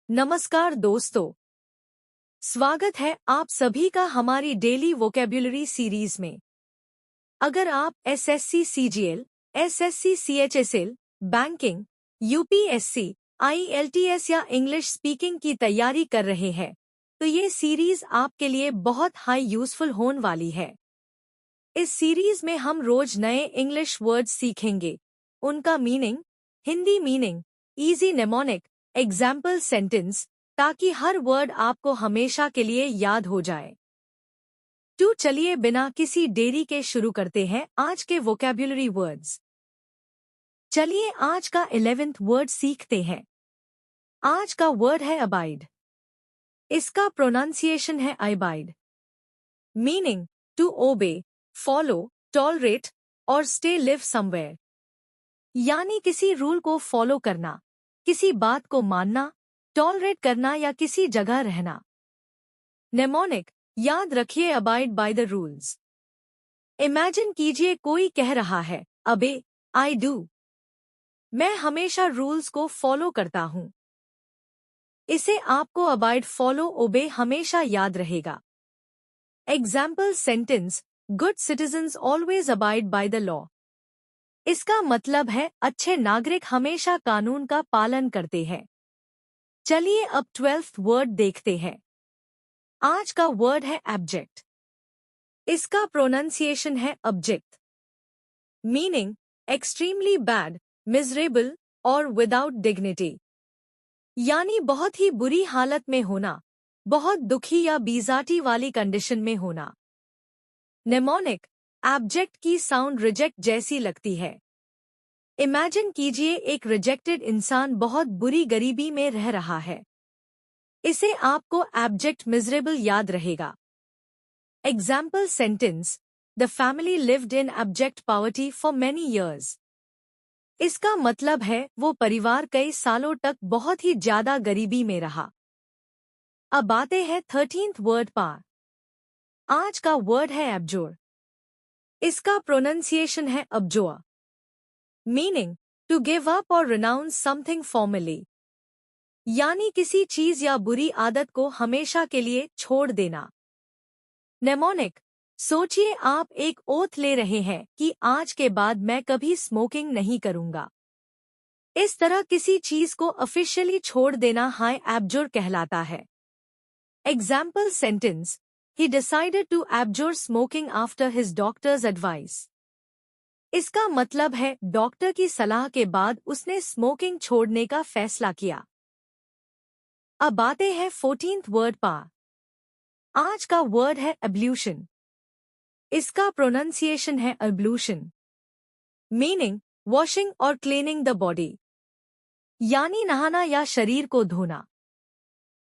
नमस्कार दोस्तों, स्वागत है आप सभी का हमारी डेली वोकेब्युलरी सीरीज में। अगर आप SSC CGL, SSC CHSL, banking, UPSC, IELTS या इंग्लिश स्पीकिंग की तैयारी कर रहे हैं, तो ये सीरीज आपके लिए बहुत हाई यूजफुल होने वाली है। इस सीरीज में हम रोज नए इंग्लिश वर्ड्स सीखेंगे, उनका meaning, Hindi meaning, easy mnemonic, example sentence, ताकि हर वर्ड आपको हमेशा के लिए याद हो जाए। तो चलिए बिना किसी देरी के शुरू करते हैं आज के वोकैब्युलरी वर्ड्स। चलिए आज का 11th वर्ड सीखते हैं। आज का वर्ड है अबाइड। इसका प्रोनाउंसिएशन है abide. Meaning to obey, follow, tolerate और स्टे लिव समवेयर। यानी किसी रूल को फॉलो करना, किसी बात को मानना, टॉलरेट करना या किसी जगह रहना। नेमोनिक, याद रखिए abide by the rules. Imagine कीजिए कोई कह रहा है, अबे, आई डू। मैं हमेशा रूल्स को फॉलो करता हूं। इसे आपको अबाइड, फॉलो, ओबे हमेशा याद रहेगा। Example sentence, good citizens always abide by the law. इसका मतलब है अच्छे नागरिक हमेशा कानून का पालन करते हैं। चलिए अब 12th वर्ड देखते हैं। आज का वर्ड है एब्जेक्ट। इसका प्रोनाउंसिएशन है object. Meaning extremely bad, miserable और विदाउट डिग्निटी। यानी बहुत ही बुरी हालत में होना, बहुत दुखी या बीजाटी वाली कंडीशन में होना। नेमोनिक, एब्जेक्ट की साउंड रिजेक्ट जैसी लगती है। इमेजिन कीजिए एक रिजेक्टेड इंसान बहुत बुरी गरीबी में रह रहा है। इसे आपको एब्जेक्ट, मिजरेबल याद रहेगा। Example sentence, the family lived in abject poverty for many years. इसका मतलब है वो परिवार कई सालों तक बहुत ही ज्यादा गरीबी में रहा। अब आते हैं 13th वर्ड पर। आज का वर्ड है एब्जोर। इसका प्रोनाउंसिएशन है अब्जोर। मीनिंग टू गिव अप और रिनाउंस समथिंग फॉर्मली। यानी किसी चीज या बुरी आदत को हमेशा के लिए छोड़ देना। नेमोनिक, सोचिए आप एक ओथ ले रहे हैं कि आज के बाद मैं कभी स्मोकिंग नहीं करूंगा। इस तरह किसी चीज को ऑफिशियली छोड़ देना हाई एब्जोर कहलाता है। Example sentence, he decided to abjure smoking after his doctor's advice. इसका मतलब है डॉक्टर की सलाह के बाद उसने स्मोकिंग छोड़ने का फैसला किया। अब आते हैं 14th वर्ड पर। आज का वर्ड है एब्ल्यूशन। इसका प्रोनाउंसिएशन है अब्लूशन। मीनिंग वॉशिंग और क्लीनिंग द बॉडी। यानी नहाना या शरीर को धोना।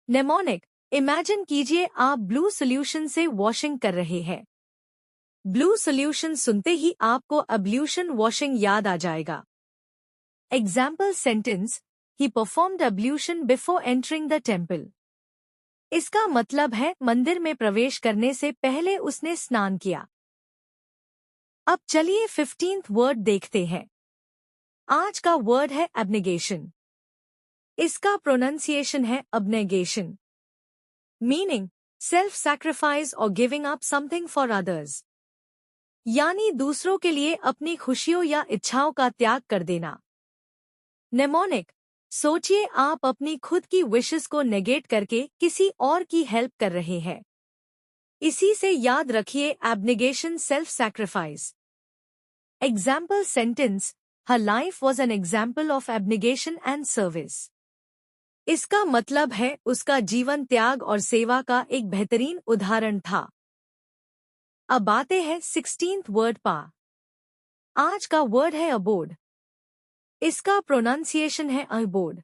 नेमोनिक, इमेजिन कीजिए आप ब्लू सॉल्यूशन से वॉशिंग कर रहे हैं। ब्लू सॉल्यूशन सुनते ही आपको अब्ल्यूशन, वॉशिंग याद आ जाएगा। Example sentence, he performed ablution before entering the temple. इसका मतलब है मंदिर में प्रवेश करने से पहले उसने स्नान किया। अब चलिए 15th वर्ड देखते हैं। आज का वर्ड है एब्नेगेशन। इसका प्रोनाउंसिएशन है अबनेगेशन। मीनिंग सेल्फ सैक्रिफाइस और giving up something for others. यानी दूसरों के लिए अपनी खुशियों या इच्छाओं का त्याग कर देना। नेमोनिक, सोचिए आप अपनी खुद की विशेस को नेगेट करके किसी और की हेल्प कर रहे हैं। इसी से याद रखिए abnegation, self sacrifice. Example sentence, her life was an example of abnegation and service. इसका मतलब है उसका जीवन त्याग और सेवा का एक बेहतरीन उदाहरण था। अब आते हैं 16th वर्ड पर। आज का वर्ड है अबोर्ड। इसका प्रोनाउंसिएशन है अबोर्ड।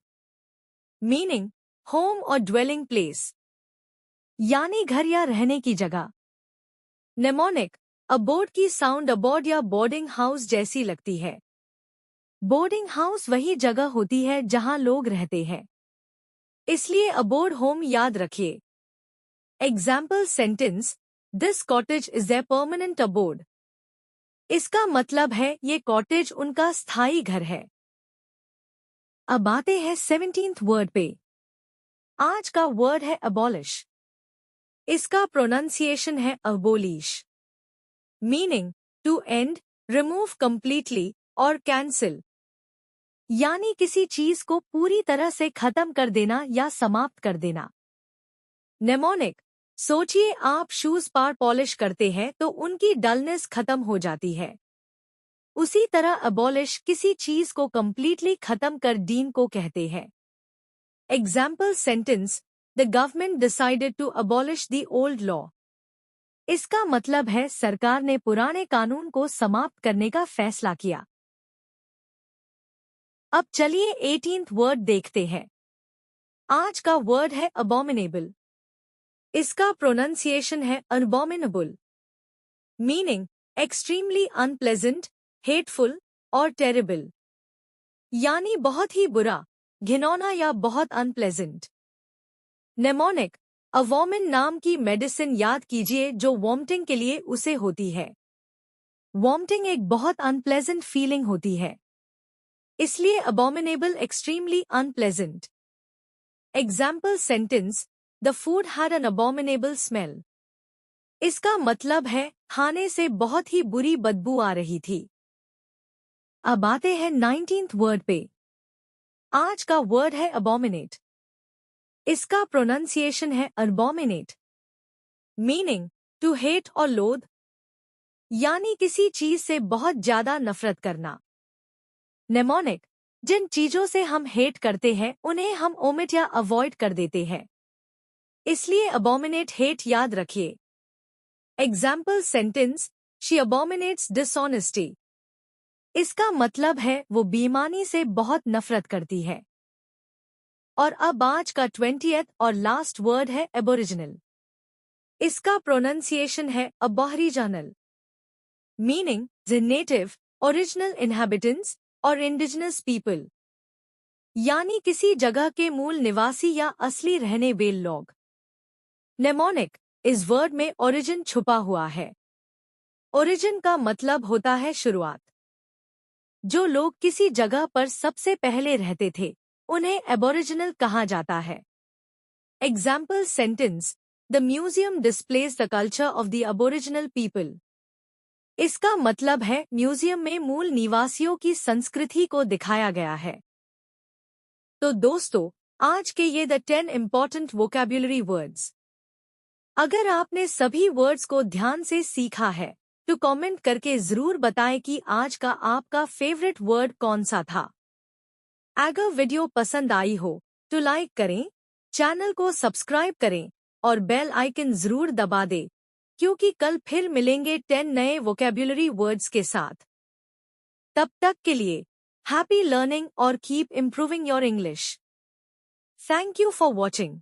मीनिंग होम और ड्वेलिंग प्लेस। यानी घर या रहने की जगह। नेमोनिक, अबोर्ड की साउंड अबोर्ड या बोर्डिंग हाउस जैसी लगती है। बोर्डिंग हाउस वही जगह होती है जहां लोग रहते हैं, इसलिए अबोर्ड होम याद रखिए। Example sentence, this cottage is their permanent abode. इसका मतलब है ये कॉटेज उनका स्थायी घर है। अब आते हैं 17th वर्ड पे। आज का वर्ड है abolish। इसका प्रोनाउंसिएशन है abolish। Meaning to end, remove completely और कैंसिल, यानी किसी चीज को पूरी तरह से खत्म कर देना या समाप्त कर देना। नेमोनिक, सोचिए आप शूज पर पॉलिश करते हैं तो उनकी डलनेस खत्म हो जाती है। उसी तरह अबॉलिश किसी चीज को कंप्लीटली खत्म कर डीन को कहते हैं। Example sentence, the government decided to abolish the old law. इसका मतलब है सरकार ने पुराने कानून को समाप्त करने का फैसला किया। अब चलिए 18th वर्ड देखते हैं। आज का वर्ड है अबॉमिनेबल। इसका प्रोनाउंसिएशन है अनबॉमिनेबल। मीनिंग एक्सट्रीमली अनप्लेजेंट, हेटफुल और टेरिबल, यानी बहुत ही बुरा, घिनौना या बहुत अनप्लेजेंट। नेमोनिक, अवोमिन नाम की मेडिसिन याद कीजिए जो वॉमिटिंग के लिए उसे होती है। वॉमिटिंग एक बहुत अनप्लेजेंट फीलिंग होती है, इसलिए abominable extremely unpleasant. Example sentence, the food had an abominable smell. इसका मतलब है खाने से बहुत ही बुरी बदबू आ रही थी। अब आते हैं 19th वर्ड पे। आज का वर्ड है अबॉमिनेट। इसका प्रोनाउंसिएशन है अबॉमिनेट। मीनिंग टू हेट और लोथ, यानी किसी चीज से बहुत ज्यादा नफरत करना। नेमोनिक, जिन चीजों से हम हेट करते हैं उन्हें हम ओमिट या अवॉइड कर देते हैं, इसलिए अबॉमिनेट हेट याद रखिए। Example sentence, she abominates dishonesty. इसका मतलब है वो बेईमानी से बहुत नफरत करती है। और अब आज का 20th और लास्ट वर्ड है एबोरिजिनल। इसका प्रोनाउंसिएशन है aboriginal. Meaning the native, original inhabitants और इंडिजिनस पीपल, यानी किसी जगह के मूल निवासी या असली रहने वाले लोग। नेमोनिक, इस वर्ड में ओरिजिन छुपा हुआ है। ओरिजिन का मतलब होता है शुरुआत। जो लोग किसी जगह पर सबसे पहले रहते थे उन्हें एबोरिजिनल कहा जाता है। Example sentence, the museum displays the culture of the Aboriginal people. इसका मतलब है म्यूजियम में मूल निवासियों की संस्कृति को दिखाया गया है। तो दोस्तों, आज के ये द 10 इम्पॉर्टेंट वोकैब्युलरी वर्ड्स। अगर आपने सभी वर्ड्स को ध्यान से सीखा है तो कमेंट करके जरूर बताएं कि आज का आपका फेवरेट वर्ड कौन सा था। अगर वीडियो पसंद आई हो तो लाइक करें, चैनल को सब्सक्राइब करें और बेल आइकन जरूर दबा दें, क्योंकि कल फिर मिलेंगे 10 नए वोकैब्युलरी वर्ड्स के साथ। तब तक के लिए हैप्पी लर्निंग और keep improving your English. Thank you for watching.